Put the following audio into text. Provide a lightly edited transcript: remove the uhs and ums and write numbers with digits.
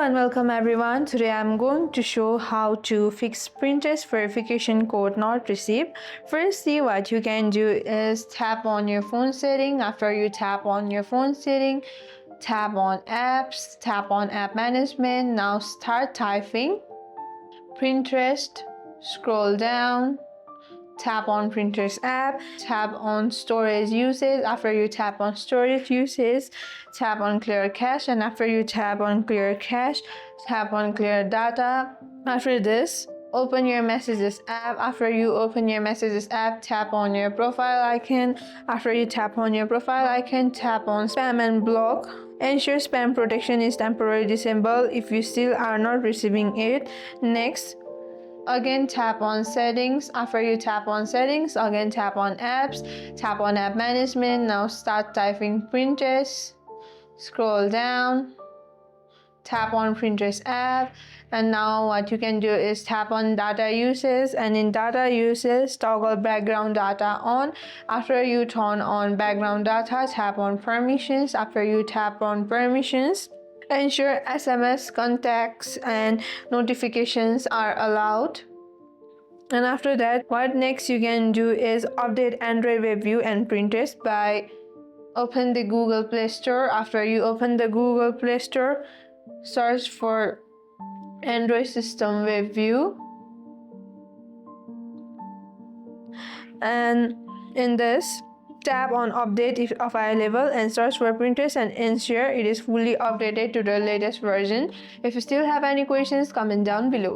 and welcome everyone. Today I'm going to show how to fix Pinterest verification code not received. Firstly, what you can do is tap on your phone setting. After you tap on your phone setting, tap on apps, tap on app management. Now start typing Pinterest, scroll down, tap on Pinterest app, tap on storage usage. After you tap on storage usage, tap on clear cache, and after you tap on clear cache, tap on clear data. After this, open your messages app. After you open your messages app, tap on your profile icon. After you tap on your profile icon, tap on spam and block. Ensure spam protection is temporarily disabled if you still are not receiving it. Next, again tap on settings. After you tap on settings, again tap on apps, tap on app management. Now start typing Pinterest, scroll down, tap on Pinterest app, and now what you can do is tap on data uses, and in data uses toggle background data on. After you turn on background data, tap on permissions. After you tap on permissions, ensure SMS, contacts, and notifications are allowed. And after that, what next you can do is update Android web view and Pinterest by open the Google Play Store. After you open the Google Play Store, search for Android system web view, and in this, tap on update if available and search for Pinterest and ensure it is fully updated to the latest version. If you still have any questions, comment down below.